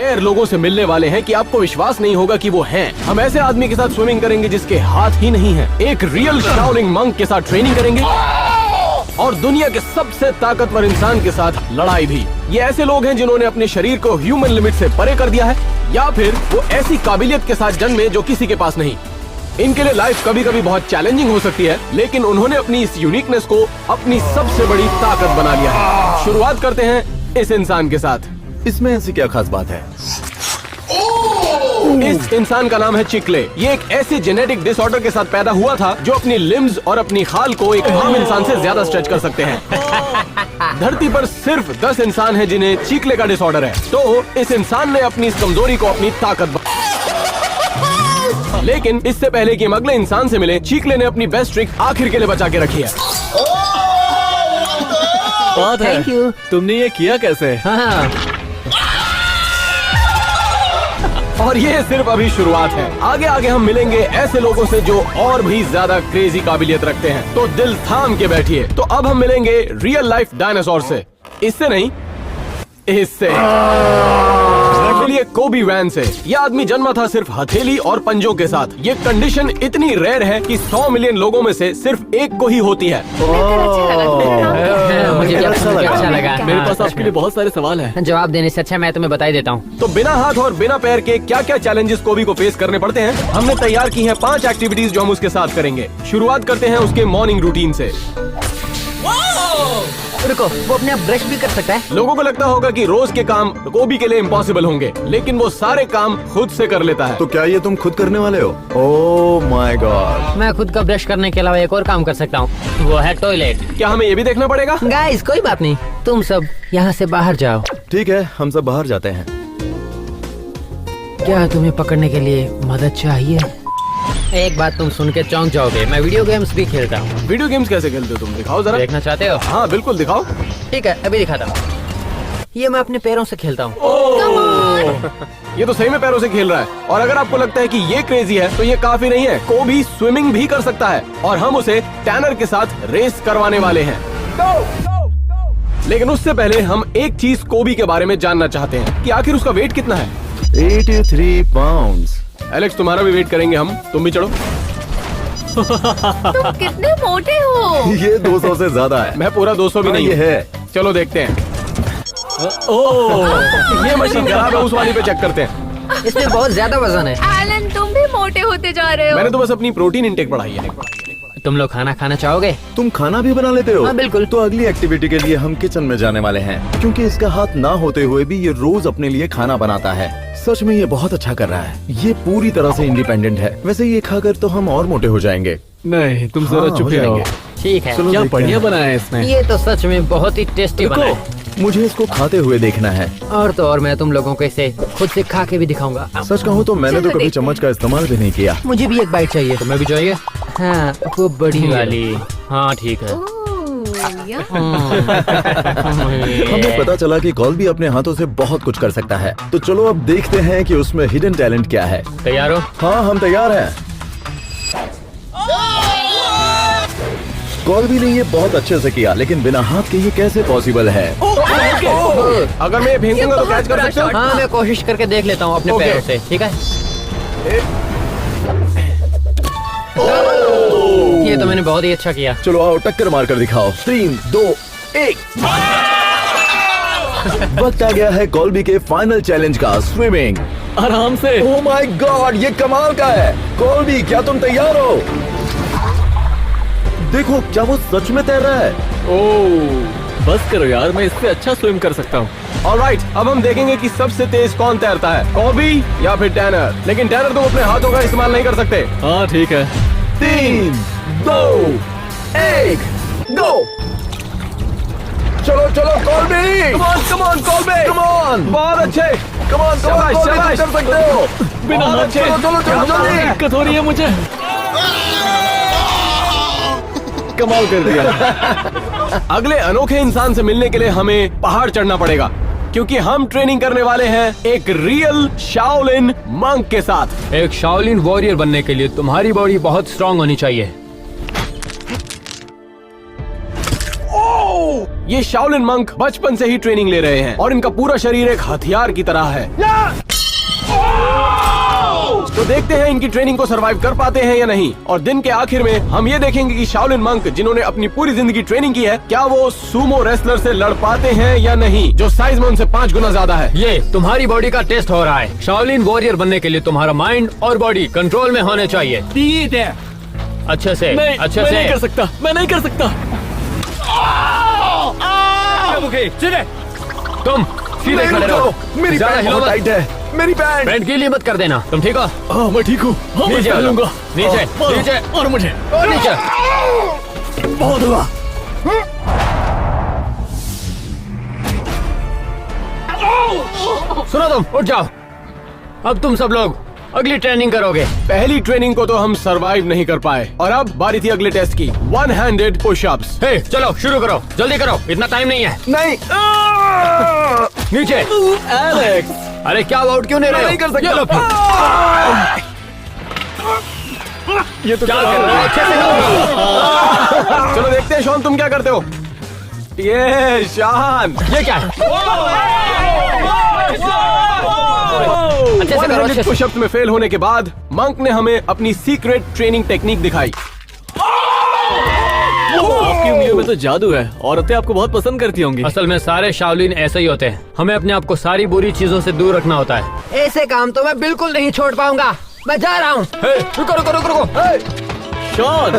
Rare लोगों से मिलने वाले हैं कि आपको विश्वास नहीं होगा कि वो हैं। हम ऐसे आदमी के साथ स्विमिंग करेंगे जिसके हाथ ही नहीं है, एक रियल शाओलिन मंक के साथ ट्रेनिंग करेंगे और दुनिया के सबसे ताकतवर इंसान के साथ लड़ाई भी। ये ऐसे लोग हैं जिन्होंने अपने शरीर को ह्यूमन लिमिट से परे कर दिया है, या फिर वो ऐसी काबिलियत के साथ जन्मे जो किसी के पास नहीं। इनके लिए लाइफ कभी कभी बहुत चैलेंजिंग हो सकती है, लेकिन उन्होंने अपनी इस यूनिकनेस को अपनी सबसे बड़ी ताकत बना लिया है। शुरुआत करते हैं इस इंसान के साथ। इसमें ऐसी क्या खास बात है? इस इंसान का नाम है चिकले। ये एक ऐसे जेनेटिक डिसऑर्डर के साथ पैदा हुआ था जो अपनी लिम्स और अपनी खाल को एक आम इंसान से ज्यादा स्ट्रेच कर सकते हैं। धरती पर सिर्फ 10 इंसान हैं जिन्हें चिकले का डिसऑर्डर है, तो इस इंसान ने अपनी इस कमजोरी को अपनी ताकत लेकिन इससे पहले कि हम अगले इंसान से मिले, चिकले ने अपनी बेस्ट ट्रिक आखिर के लिए बचा के रखी है। बात है। Thank you. तुमने ये किया कैसे? हाँ, और ये सिर्फ अभी शुरुआत है। आगे आगे हम मिलेंगे ऐसे लोगों से जो और भी ज्यादा क्रेजी काबिलियत रखते हैं, तो दिल थाम के बैठिए। तो अब हम मिलेंगे रियल लाइफ डायनासोर से। इससे नहीं, इससे ये कोबी वैन से। यह आदमी जन्मा था सिर्फ हथेली और पंजों के साथ। ये कंडीशन इतनी रेयर है कि 100 मिलियन लोगों में से सिर्फ एक को ही होती है। मुझे भी अच्छा लगा। मेरे पास आपके लिए बहुत सारे सवाल हैं। जवाब देने से अच्छा मैं तुम्हें बता ही देता हूँ। तो बिना हाथ और बिना पैर के क्या क्या चैलेंजेस कोबी को फेस करने पड़ते हैं, हमने तैयार की हैं 5 एक्टिविटीज जो हम उसके साथ करेंगे। शुरुआत करते हैं उसके मॉर्निंग रूटीन से। रुको, वो अपने आप ब्रश भी कर सकता है? लोगों को लगता होगा कि रोज के काम कोबी के लिए इम्पॉसिबल होंगे, लेकिन वो सारे काम खुद से कर लेता है। तो क्या ये तुम खुद करने वाले हो? Oh my God. मैं खुद का ब्रश करने के अलावा एक और काम कर सकता हूँ, वो है टॉयलेट। क्या हमें ये भी देखना पड़ेगा? गाइस, कोई बात नहीं, तुम सब यहाँ से बाहर जाओ। ठीक है, हम सब बाहर जाते हैं। क्या तुम्हें पकड़ने के लिए मदद चाहिए? एक बात तुम सुन के चौंक जाओगे, मैं वीडियो गेम्स भी खेलता हूँ। वीडियो गेम्स कैसे खेलते हो तुम? दिखाओ जरा। देखना चाहते हो? हाँ बिल्कुल दिखाओ। ठीक है, अभी दिखाता हूँ। ये मैं अपने पैरों से खेलता हूँ। ये तो सही में पैरों से खेल रहा है। और अगर आपको लगता है कि ये क्रेजी है, तो ये काफी नहीं है। कोबी स्विमिंग भी कर सकता है और हम उसे टैनर के साथ रेस करवाने वाले हैं। लेकिन उससे पहले हम एक चीज कोबी के बारे में जानना चाहते हैं कि आखिर उसका वेट कितना है। 83 पाउंड्स। एलेक्स, तुम्हारा भी वेट करेंगे हम, तुम भी चढ़ो। तुम कितने मोटे हो? ये 200 से ज्यादा है। मैं पूरा 200 भी नहीं ये है। चलो देखते हैं। ये मशीन खराब है, उस वाली पे चेक करते हैं। इसमें बहुत ज्यादा वजन है। एलन, तुम भी मोटे होते जा रहे हो। मैंने तो बस अपनी प्रोटीन इंटेक बढ़ाई है। तुम लोग खाना खाना चाहोगे? तुम खाना भी बना लेते हो? हाँ, बिल्कुल। तो अगली एक्टिविटी के लिए हम किचन में जाने वाले हैं, क्योंकि इसका हाथ ना होते हुए भी ये रोज अपने लिए खाना बनाता है। सच में ये बहुत अच्छा कर रहा है। ये पूरी तरह से इंडिपेंडेंट है। वैसे ये खाकर तो हम और मोटे हो जाएंगे। नहीं, तुम जरा हाँ, चुप हो ही रहो। जाएंगे। ठीक है। चलो क्या देखते बढ़िया हैं। बनाया है इसने। ये तो सच में बहुत ही टेस्टी बना है। मुझे इसको खाते हुए देखना है। और तो और मैं तुम लोगों को इसे खुद से खा के भी दिखाऊंगा। सच कहूँ तो मैंने तो चलो कभी देखते चम्मच का इस्तेमाल भी नहीं किया। मुझे भी एक बाइट चाहिए। तुम्हें भी चाहिए? हाँ, वो बड़ी वाली। हाँ ठीक है। हमें पता चला कि कॉल्बी अपने हाथों से बहुत कुछ कर सकता है। तो चलो अब देखते हैं कि उसमें हिडन टैलेंट क्या है। तैयार हो? हाँ, हम तैयार हैं। कॉल्बी ने ये बहुत अच्छे से किया, लेकिन बिना हाथ के ये कैसे पॉसिबल है? अगर मैं फेंकूंगा तो कैच कर सकते हो? हाँ, मैं कोशिश करके देख लेता हूँ अपने ओके। पैरों से। ठीक है। ये तो मैंने बहुत ही अच्छा किया। चलो आओ टक्कर मार कर दिखाओ। 3, 2, 1। वक्त आ गया है कॉल्बी के फाइनल चैलेंज का, स्विमिंग। आराम से। ओह माय गॉड, ये कमाल का है। कॉल्बी, क्या तुम तैयार हो? देखो, क्या वो सच में तैर रहा है? ओह, बस करो यार, मैं इससे अच्छा स्विम कर सकता हूँ। ऑलराइट, अब हम देखेंगे कि सबसे तेज कौन तैरता है, कोबी या फिर टैनर। लेकिन टैनर तुम अपने हाथों का इस्तेमाल नहीं कर सकते। हाँ ठीक है। 3, 2, 1, गो। चलो चलो कॉल्बी, कम ऑन कोबी, कम ऑन, बहुत अच्छे। कम ऑन, शाबाश, शाबाश। कर सकते हो। बिना बहुत हाथ अच्छे। के। चलो चलो जल्दी। दिक्कत हो रही है मुझे। कमाल कर दिया। अगले अनोखे इंसान से मिलने के लिए हमें पहाड़ चढ़ना पड़ेगा, क्योंकि हम ट्रेनिंग करने वाले हैं एक रियल शाओलिन मंक के साथ। एक शाओलिन वॉरियर बनने के लिए तुम्हारी बॉडी बहुत स्ट्रांग होनी चाहिए। ये शाओलिन मंक बचपन से ही ट्रेनिंग ले रहे हैं और इनका पूरा शरीर एक हथियार की तरह है। तो देखते हैं इनकी ट्रेनिंग को सरवाइव कर पाते हैं या नहीं। और दिन के आखिर में हम ये देखेंगे कि शाओलिन मंक जिन्होंने अपनी पूरी जिंदगी ट्रेनिंग की है, क्या वो सूमो रेसलर से लड़ पाते हैं या नहीं, जो साइज में उनसे 5 गुना ज्यादा है। ये तुम्हारी बॉडी का टेस्ट हो रहा है। शाओलिन वॉरियर बनने के लिए तुम्हारा माइंड और बॉडी कंट्रोल में होने चाहिए। अच्छे से, अच्छे से। नहीं कर सकता, मैं नहीं कर सकता। तुम सीधे खड़े रहो। मेरी ज्यादा पैंट हिलो बहुत मत। टाइट है। मेरी पैंट। पैंट गीली मत कर देना। तुम ठीक हो? हाँ मैं ठीक हूँ। हाँ, मैं नीचे आ चल जाओ। लूंगा। नीचे, मारो, नीचे। और मुझे और नीचे। बहुत हुआ। सुनो तुम, उठ जाओ। अब तुम सब लोग अगली ट्रेनिंग करोगे। पहली ट्रेनिंग को तो हम सरवाइव नहीं कर पाए और अब बारी थी अगले टेस्ट की, 1 हैंडेड पुशअप्स। हे, चलो शुरू करो, जल्दी करो, इतना टाइम नहीं है। नहीं। नीचे। एलेक्स, अरे क्या आउट क्यों नहीं रहे हो? नहीं कर सकता। ये लो फिर। ये तो क्या कर रहे हो? अच्छे से करो। चलो देखते हैं शॉन तुम क्या करते हो। ये शान, ये क्या है? अच्छे से करो, अच्छे से। पुशअप्स में फेल होने के बाद मंक ने हमें अपनी सीक्रेट ट्रेनिंग टेक्निक दिखाई। आपकी उंगलियों में तो जादू है। औरतें आपको बहुत पसंद करती होंगी। असल में सारे शाओलिन ऐसे ही होते हैं। हमें अपने आप को सारी बुरी चीजों से दूर रखना होता है। ऐसे काम तो मैं बिल्कुल नहीं छोड़ पाऊंगा। मैं जा रहा हूँ। रुको रुको रुको रुको। शॉन,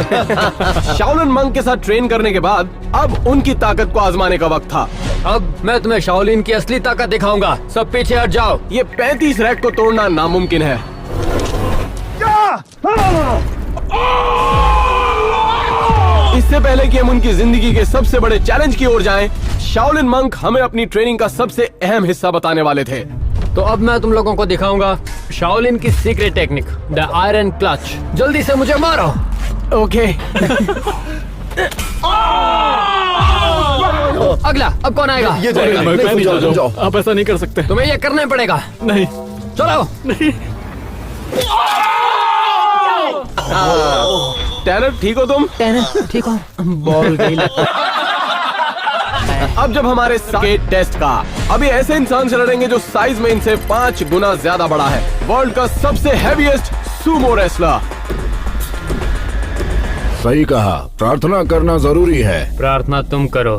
शाओलिन मंक के साथ ट्रेन करने के बाद अब उनकी ताकत को आजमाने का वक्त था। अब मैं तुम्हें शाओलिन की असली ताकत दिखाऊंगा। सब पीछे हट जाओ। ये 35 रैक को तोड़ना नामुमकिन है। इससे पहले कि हम उनकी जिंदगी के सबसे बड़े चैलेंज की ओर जाएं, शाओलिन मंक हमें अपनी ट्रेनिंग का सबसे अहम हिस्सा बताने वाले थे। तो अब मैं तुम लोगों को दिखाऊंगा शाओलिन की secret technique, the iron clutch. जल्दी से मुझे मारो। ओके। अगला, अब कौन आएगा? ये जाएगा। मैं नहीं, नहीं जाओ, जाऊँ। जाओ। आप ऐसा नहीं कर सकते। तुम्हें ये करना ही पड़ेगा। नहीं, चलो। नहीं। टैनर ठीक हो तुम? ठीक हो? बॉल गई लगता है। अब जब हमारे स्केट टेस्ट का, अभी ऐसे इंसान से लड़ेंगे जो साइज में इनसे 5 गुना ज्यादा बड़ा है। वर्ल्ड का सबसे हैवीएस्ट सूमो रेसलर। सही कहा, प्रार्थना करना जरूरी है। प्रार्थना तुम करो।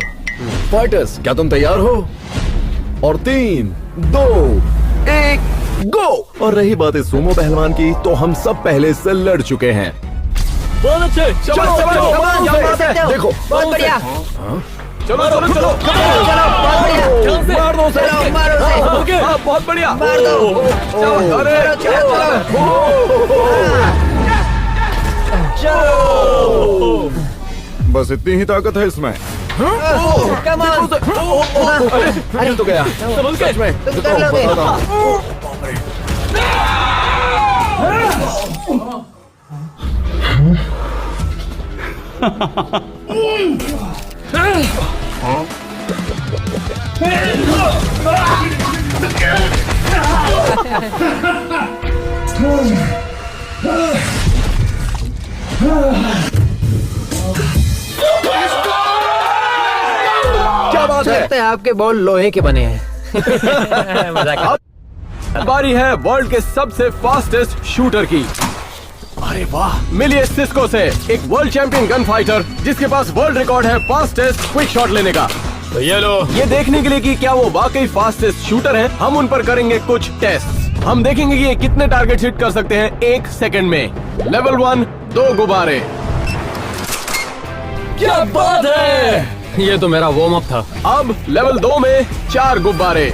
फाइटर्स, क्या तुम तैयार हो? और 3, 2, 1, गो। और रही बात है सूमो पहलवान की, तो हम सब पहले से लड़ चुके हैं। बहुत अच्छे। चलो, देखो। बहुत बढ़िया। चलो चलो चलो चलो, बहुत बढ़िया। मार दो उसे। चलो, मारो उसे। ओके। हाँ, बहुत बढ़िया। मार दो। चलो, अरे बस इतनी ही ताकत है इसमें। Come on. अरे तो गया। सच में। तुम कर लोगे। बताता हूं। क्या बात है? लगता है आपके बॉल लोहे के बने हैं। मजाक। बारी है वर्ल्ड के सबसे फास्टेस्ट शूटर की। अरे वाह, मिलिए सिस्को से, एक वर्ल्ड चैंपियन गन फाइटर जिसके पास वर्ल्ड रिकॉर्ड है फास्टेस्ट क्विक शॉट लेने का। तो ये लो। ये देखने के लिए कि क्या वो वाकई फास्टेस्ट शूटर हैं, हम उन पर करेंगे कुछ टेस्ट। हम देखेंगे कि ये कितने टारगेट हिट कर सकते हैं 1 सेकंड में। लेवल 1, 2 गुब्बारे। क्या बात है। ये तो मेरा वार्म अप था। अब लेवल 2 में 4 गुब्बारे।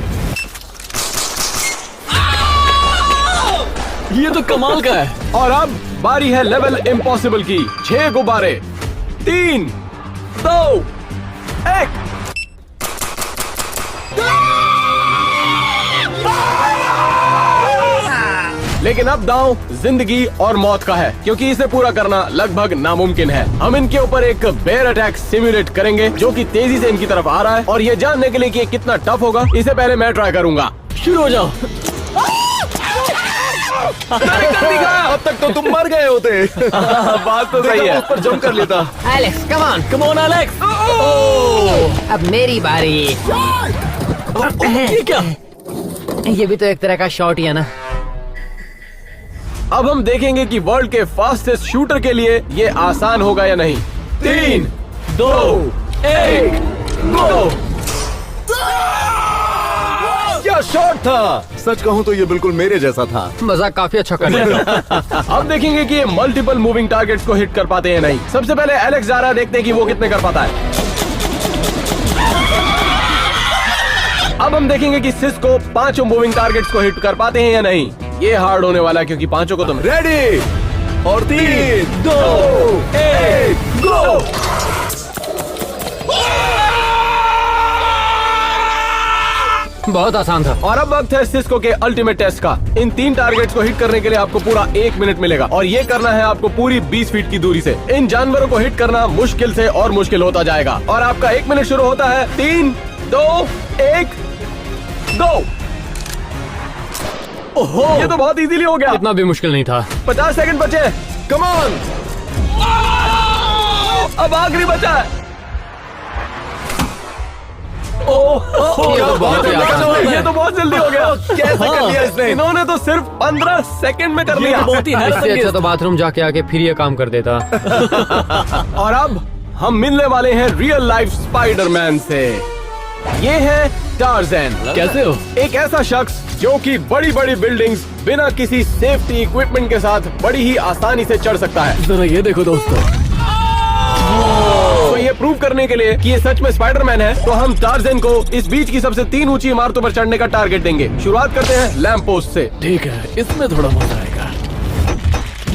ये तो कमाल का है। और अब बारी है लेवल इम्पॉसिबल की, 6 गुब्बारे। 3, 2, 1। लेकिन अब दांव जिंदगी और मौत का है, क्योंकि इसे पूरा करना लगभग नामुमकिन है। हम इनके ऊपर एक बेयर अटैक सिमुलेट करेंगे जो कि तेजी से इनकी तरफ आ रहा है, और ये जानने के लिए कि ये कितना टफ होगा, इसे पहले मैं ट्राई करूंगा। शुरू हो जाओ। अब तक तो तुम मर गए होते। बात तो सही है। उस पर जंप कर लेता। Alex, come on. Come on Alex. अब मेरी बारी। ये क्या? ये भी तो एक तरह का शॉट ही है ना। अब हम देखेंगे कि वर्ल्ड के फास्टेस्ट शूटर के लिए ये आसान होगा या नहीं। 3, 2, 1, गो! क्या शॉट था! सच कहूँ तो ये बिल्कुल मेरे जैसा था। मजाक काफी अच्छा कर रहे हो। अब देखेंगे कि ये मल्टीपल मूविंग टारगेट्स को हिट कर पाते हैं नहीं। सबसे पहले एलेक्स जा रहा है, देखते हैं कि वो कितने कर पाता है। अब हम देखेंगे कि सिस को 5 मूविंग टारगेट्स को हिट कर पाते हैं या नहीं। ये हार्ड होने वाला है क्योंकि 5 को तुम रेडी और 3, 2, 1, गो! बहुत आसान था। और अब वक्त है सिस्को के अल्टीमेट टेस्ट का। इन 3 टारगेट्स को हिट करने के लिए आपको पूरा 1 मिनट मिलेगा और ये करना है आपको पूरी 20 फीट की दूरी से। इन जानवरों को हिट करना मुश्किल से और मुश्किल होता जाएगा और आपका 1 मिनट शुरू होता है। 3, 2, 1, गो! ओहो, ये तो बहुत इजीली हो गया। इतना भी मुश्किल नहीं था। 50 सेकंड बचे। Come on! अब आखिरी बचा है। ये तो बहुत ही आसान था। ये तो बहुत जल्दी हो गया। कैसे कर लिया इसने? इन्होंने तो सिर्फ 15 सेकंड में कर लिया। बहुत ही हैरत इससे अच्छा अंगेज। तो बाथरूम जाके आके फिर ये काम कर देता। और अब हम मिलने वाले हैं रियल लाइफ स्पाइडरमैन से। ये है टार्ज़न। कैसे हो? एक ऐसा शख्स जो कि बड़ी बड़ी बिल्डिंग्स बिना किसी सेफ्टी इक्विपमेंट के साथ बड़ी ही आसानी से चढ़ सकता है। जरा ये देखो दोस्तों। तो ये प्रूव करने के लिए कि ये सच में स्पाइडरमैन है, तो हम टार्ज़न को इस बीच की सबसे 3 ऊंची इमारतों पर चढ़ने का टारगेट देंगे। शुरुआत करते हैं लैंप पोस्ट से। ठीक है, इसमें थोड़ा मजा आएगा।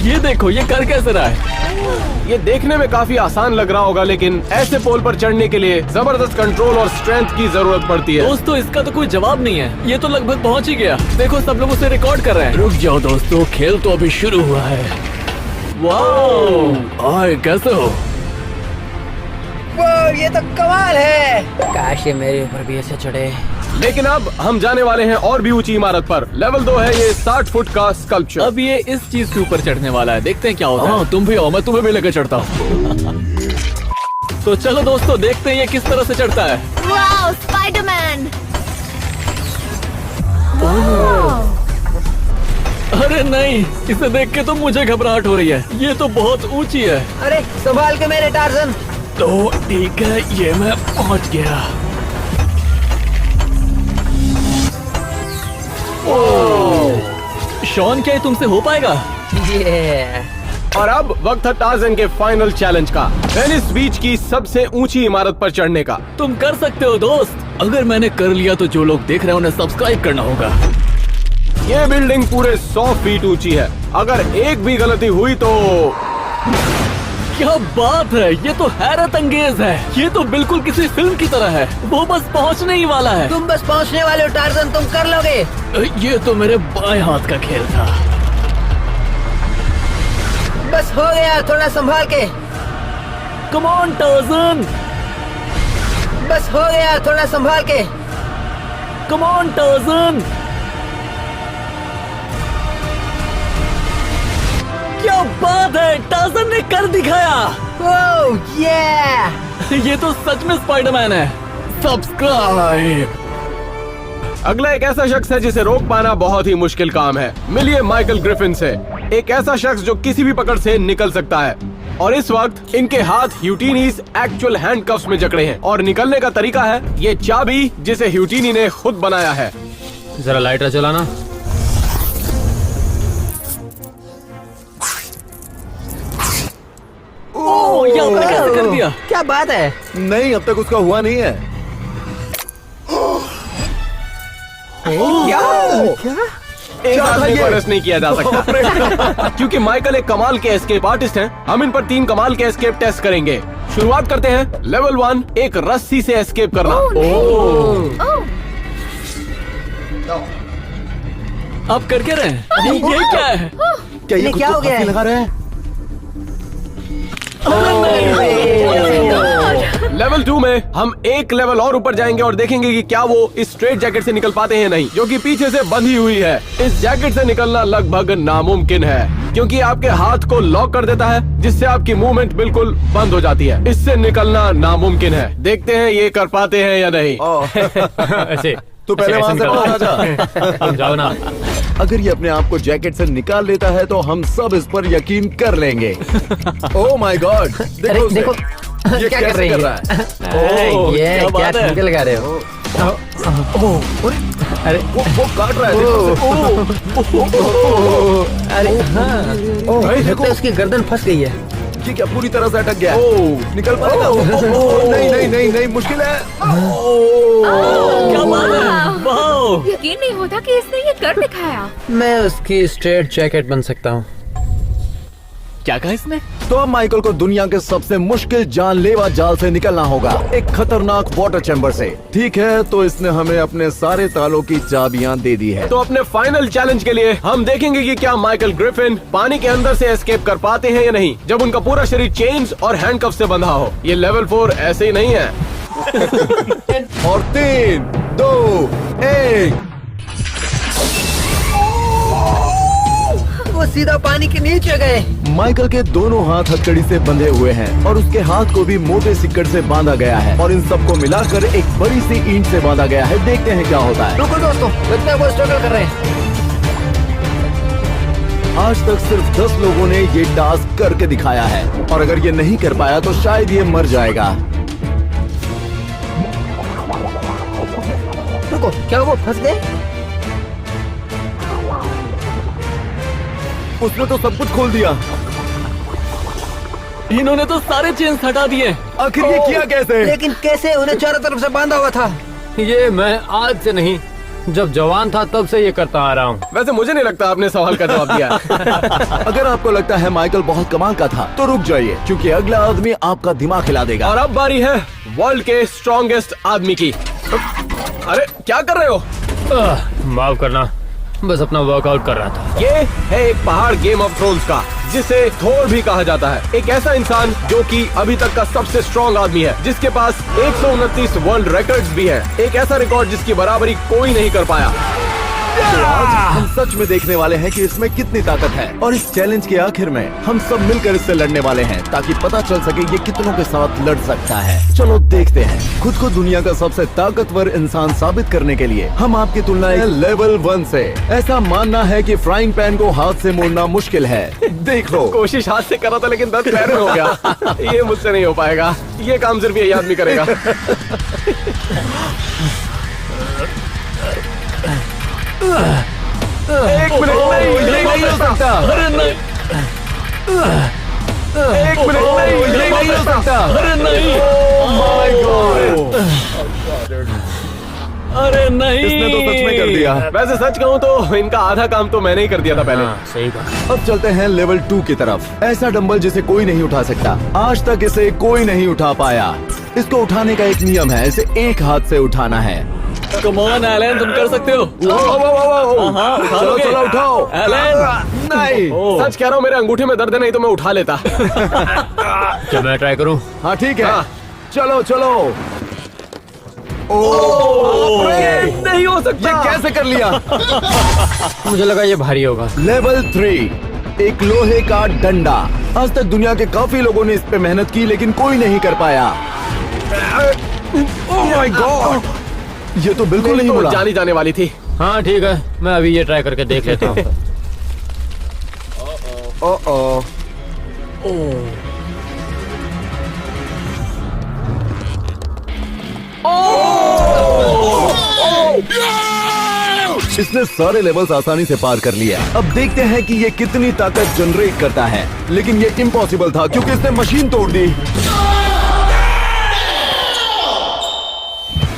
ये देखो, ये कर कैसे रहा है? ये देखने में काफी आसान लग रहा होगा, लेकिन ऐसे पोल पर चढ़ने के लिए जबरदस्त कंट्रोल और स्ट्रेंथ की जरूरत पड़ती है। दोस्तों, इसका तो कोई जवाब नहीं है। ये तो लगभग पहुंच ही गया। देखो, सब लोग उसे रिकॉर्ड कर रहे हैं। रुक जाओ दोस्तों, खेल तो अभी शुरू हुआ है। वाओ! आए, कैसे हो? ये तो कमाल है। काश ये मेरे ऊपर भी ऐसे चढ़े। लेकिन अब हम जाने वाले हैं और भी ऊंची इमारत पर। लेवल 2 है ये 60 फुट का स्कल्पचर। अब ये इस चीज के ऊपर चढ़ने वाला है। देखते हैं क्या होता है। हाँ, तुम भी आओ, मैं तुम्हें भी लेकर चढ़ता हूँ। तो चलो दोस्तों, देखते हैं ये किस तरह से चढ़ता है। Wow, Spiderman! अरे नहीं, इसे देख के तो मुझे घबराहट हो रही है। ये तो बहुत ऊंची है। अरे संभाल के मेरे टार्ज़न। तो ठीक है, ये मैं पहुंच गया। शॉन, क्या ये तुमसे हो पाएगा? ये और अब वक्त है टार्ज़न के फाइनल चैलेंज का, वेनिस बीच की सबसे ऊंची इमारत पर चढ़ने का। तुम कर सकते हो दोस्त। अगर मैंने कर लिया तो जो लोग देख रहे हैं उन्हें सब्सक्राइब करना होगा। ये बिल्डिंग पूरे 100 फीट ऊंची है। अगर एक भी गलती हुई तो क्या बात है, ये तो हैरत अंगेज है। ये तो बिल्कुल किसी फिल्म की तरह है। वो बस पहुंचने ही वाला है। तुम बस पहुंचने वाले हो टार्ज़न, तुम कर लोगे। ये तो मेरे बाएं हाथ का खेल था। बस हो गया, थोड़ा संभाल के। कम ऑन टार्ज़न, बस हो गया, थोड़ा संभाल के। Come on Tarzan. क्या बात है, टार्ज़न ने कर दिखाया। ओह ये ये तो सच में स्पाइडरमैन है। सब्सक्राइब। अगला एक ऐसा शख्स है जिसे रोक पाना बहुत ही मुश्किल काम है। मिलिए माइकल ग्रिफिन से। एक ऐसा शख्स जो किसी भी पकड़ से निकल सकता है। और इस वक्त इनके हाथ ह्यूटिनीज एक्चुअल हैंडकफ्स में जकड़े हैं और निकलने का तरीका है ये चाबी जिसे ह्यूटिनी ने खुद बनाया है। जरा लाइटर चलाना। ओह, ये आपने कैसे कर दिया? क्या बात है। नहीं, अब तक उसका हुआ नहीं है। एक आदमी को अरेस्ट नहीं किया जा सकता क्योंकि माइकल एक कमाल के एस्केप आर्टिस्ट हैं। हम इन पर 3 कमाल के एस्केप टेस्ट करेंगे। शुरुआत करते हैं लेवल 1, एक रस्सी से एस्केप करना। आप कर क्या रहे हैं? ये क्या है? क्या ये ये खुद क्या को हो गया फांसी है? लगा रहा है? लेवल 2 में हम एक लेवल और ऊपर जाएंगे और देखेंगे कि क्या वो इस स्ट्रेट जैकेट से निकल पाते हैं या नहीं, जो कि पीछे से बंधी हुई है। इस जैकेट से निकलना लगभग नामुमकिन है क्योंकि आपके हाथ को लॉक कर देता है, जिससे आपकी मूवमेंट बिल्कुल बंद हो जाती है। इससे निकलना नामुमकिन है। देखते हैं ये कर पाते हैं या नहीं। ऐसे तू पहले वहाँ से बाहर आ जा। तुम जाओ ना। अगर ये अपने आप को जैकेट से निकाल लेता है तो हम सब इस पर यकीन कर लेंगे। ओह माय गॉड, अरे देखो देखो ये क्या कर कैसे रही कर है? रहा है? ये क्या क्या बात है? ठुमके लगा रहे हो? अरे वो काट रहा है, देखो। अरे हाँ, भाई लगता है उसकी गर्दन फंस गई है। ये क्या पूरी तरह से अटक गया है? निकल पाएगा? नहीं नहीं नहीं नहीं, मुश्किल है। क्या बात है? वाह! यकीन नहीं होता कि इसने ये कर दिखाया। मैं उसकी स्ट्रेट जैकेट बन सकता हूँ। क्या कहा इसने? तो अब माइकल को दुनिया के सबसे मुश्किल जानलेवा जाल से निकलना होगा, एक खतरनाक वाटर चैम्बर से। ठीक है, तो इसने हमें अपने सारे तालों की चाबियां दे दी है। तो अपने फाइनल चैलेंज के लिए हम देखेंगे कि क्या माइकल ग्रिफिन पानी के अंदर से एस्केप कर पाते हैं या नहीं, जब उनका पूरा शरीर चेन्स और हैंडकफ से बंधा हो। ये लेवल 4 ऐसे ही नहीं है। और 3, 2, 1। वो सीधा पानी के नीचे गए। माइकल के दोनों हाथ हथकड़ी से बंधे हुए हैं और उसके हाथ को भी मोटे सिक्कड़ से बांधा गया है और इन सबको मिलाकर एक बड़ी सी ईंट से बांधा गया है। देखते हैं क्या होता है। रुको दोस्तों, लगता है वो स्ट्रगल कर रहे हैं। आज तक सिर्फ 10 लोगों ने ये टास्क करके दिखाया है और अगर ये नहीं कर पाया तो शायद ये मर जाएगा। रुको, क्या वो फंस गए? उसने तो सब कुछ खोल दिया। इन्होंने तो सारे चेन्स हटा दिए। आखिर ये किया कैसे? लेकिन कैसे? उन्हें चारों तरफ से बांधा हुआ था। ये मैं आज से नहीं, जब जवान था तब से ये करता आ रहा हूँ। वैसे मुझे नहीं लगता आपने सवाल का जवाब दिया। अगर आपको लगता है माइकल बहुत कमाल का था तो रुक जाइए, क्योंकि अगला आदमी आपका दिमाग हिला देगा। और अब बारी है वर्ल्ड के स्ट्रॉन्गेस्ट आदमी की। अरे क्या कर रहे हो? माफ करना, बस अपना वर्कआउट कर रहा था। ये है एक पहाड़ गेम ऑफ थ्रोन्स का, जिसे थोर भी कहा जाता है। एक ऐसा इंसान जो कि अभी तक का सबसे स्ट्रॉन्ग आदमी है, जिसके पास 129 वर्ल्ड रिकॉर्ड्स भी हैं। एक ऐसा रिकॉर्ड जिसकी बराबरी कोई नहीं कर पाया। तो आज हम सच में देखने वाले हैं कि इसमें कितनी ताकत है और इस चैलेंज के आखिर में हम सब मिलकर इससे लड़ने वाले हैं ताकि पता चल सके ये कितनों के साथ लड़ सकता है। चलो देखते हैं। खुद को दुनिया का सबसे ताकतवर इंसान साबित करने के लिए हम आपकी तुलना लेवल 1 से। ऐसा मानना है कि फ्राइंग पैन को हाथ से मोड़ना मुश्किल है। देख लो, कोशिश हाथ से करा था लेकिन 10 पैर में हो गया। ये मुझसे नहीं हो पाएगा। ये काम सिर्फ यही आदमी करेगा। एक मिनट नहीं, ये नहीं हो सकता। अरे नहीं! एक मिनट नहीं, ये नहीं हो सकता। अरे नहीं! Oh my God! अरे नहीं! इसने तो सच में कर दिया। वैसे सच कहूँ तो इनका आधा काम तो मैंने ही कर दिया था पहले। हाँ, सही कहा। अब चलते हैं लेवल 2 की तरफ। ऐसा डंबल जिसे कोई नहीं उठा सकता। आज तक इसे कोई नहीं उठा पाया। इसको उठाने का एक नियम है, इसे एक हाथ से उठाना है। कम ऑन एलन, तुम कर सकते हो। हाँ, उठा चलो लोगे। चलो उठाओ। एलन! नहीं, सच कह रहा हूँ, मेरे अंगूठे में दर्द है, नहीं तो मैं उठा लेता। क्या मैं ट्राई करूँ? हाँ ठीक है। हाँ। चलो चलो। नहीं हो सकता। ये कैसे कर लिया? मुझे लगा ये भारी होगा। लेवल 3, एक लोहे का डंडा। आज तक दुनिया के काफी लोगों ने इस पे मेहनत की लेकिन कोई नहीं कर पाया। ओह माय गॉड, ये तो बिल्कुल नहीं तो मुड़ा। जानी जाने वाली थी। हाँ ठीक है, मैं अभी ये ट्राई करके देख लेता हूँ। ओह इसने सारे लेवल्स आसानी से पार कर लिया। अब देखते हैं कि ये कितनी ताकत जनरेट करता है, लेकिन ये इम्पॉसिबल था क्योंकि इसने मशीन तोड़ दी।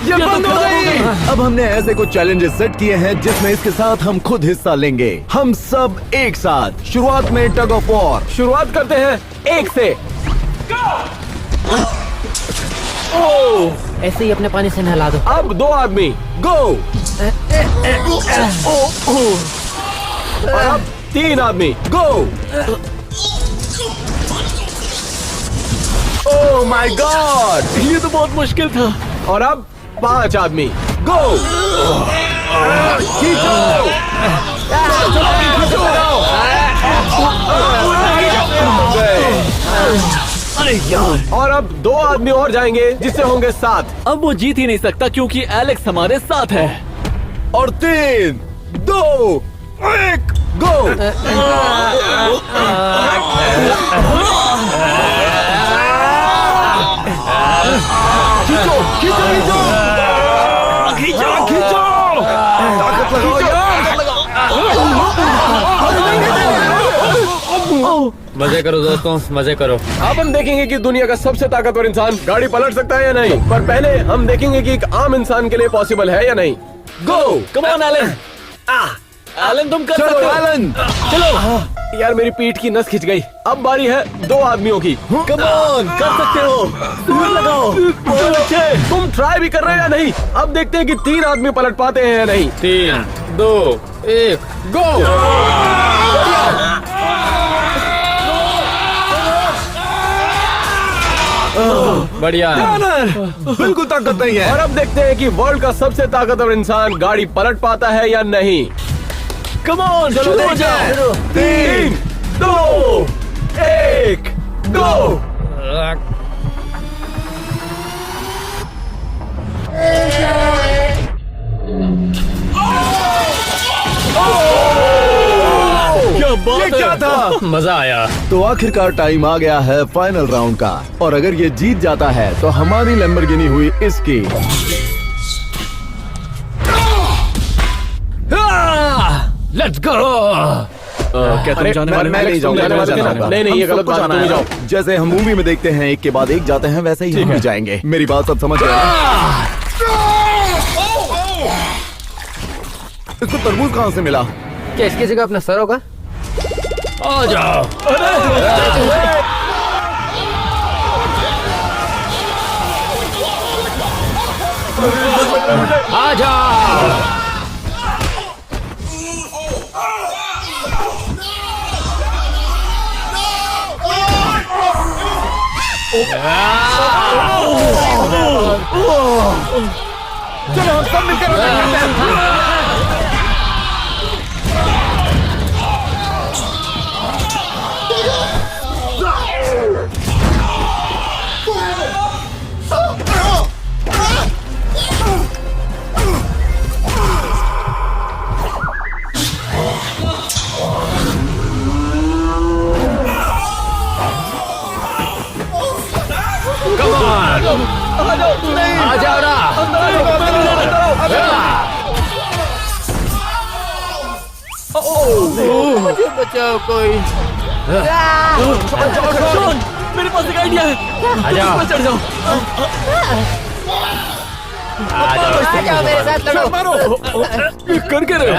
ये बंद हो गई। अब हमने ऐसे कुछ चैलेंजेस सेट किए हैं जिसमें इसके साथ हम खुद हिस्सा लेंगे, हम सब एक साथ। शुरुआत में टग ऑफ वॉर। शुरुआत करते हैं 1 से। ऐसे ही अपने पानी से नहला दो। अब 2 आदमी। गो। और अब 3 आदमी। गो। ओह माय गॉड, ये तो बहुत मुश्किल था। और अब 5 आदमी, गो। अरे यार, और अब 2 आदमी और जाएंगे जिससे होंगे 7। अब वो जीत ही नहीं सकता क्योंकि एलेक्स हमारे साथ है। और 3, 2, 1, गो। खींचो खींचो खींचो खींचो, ताकत लगाओ यार। मजे करो दोस्तों, मजे करो। अब हम देखेंगे कि दुनिया का सबसे ताकतवर इंसान गाड़ी पलट सकता है या नहीं, पर पहले हम देखेंगे कि एक आम इंसान के लिए पॉसिबल है या नहीं। गो। कम ऑन एलन, एलन तुम कर चलो सकते हो। एलन, चलो। यार मेरी पीठ की नस खिंच गई। अब बारी है 2 आदमियों की। कम ऑन, कर सकते हो। जोर लगाओ। बहुत अच्छे। तुम ट्राई भी कर रहे हो या नहीं? अब देखते हैं कि 3 आदमी पलट पाते हैं या नहीं। 3, 2, 1, गो। बढ़िया। बिल्कुल ताकत नहीं है। और अब देखते हैं कि वर्ल्ड का सबसे ताकतवर इंसान गाड़ी पलट पाता है या नहीं। कम ऑन, चलो शुरू हो देखते हैं। जाओ। 3, 2, 1, गो। क्या ये बात क्या है। था? मजा आया। तो आखिरकार टाइम आ गया है फाइनल राउंड का, और अगर ये जीत जाता है तो हमारी लैम्बोर्गिनी हुई इसकी। Let's go. क्या तुम जाने वाले हो? मैं नहीं जाऊंगा, जाने वाले थे ना? नहीं, नहीं, ये गलत बात है, तुम ही जाओ। जैसे हम मूवी में देखते हैं एक के बाद एक जाते हैं, वैसे ही हम भी जाएंगे। मेरी बात सब समझ गए ना? इसको तरबूज कहाँ से मिला? क्या इसकी जगह अपना सर होगा? आ जाओ। आ जाओ। चलो हम सब मिलकर करते हैं। आ जाओ ना। मुझे बचाओ कोई। सुन, मेरे पास एक आइडिया है। आ जाओ। इसमें चढ़ जाओ। आ जाओ। आ जाओ मेरे साथ लड़ो। ये कर के रहे हो?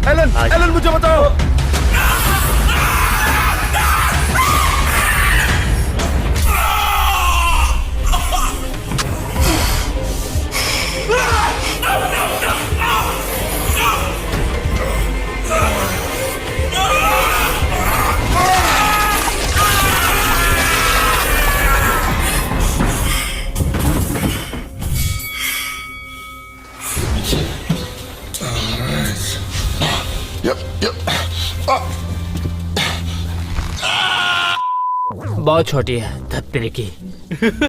एलन, एलन मुझे बताओ। बहुत छोटी है धत्तेरे की।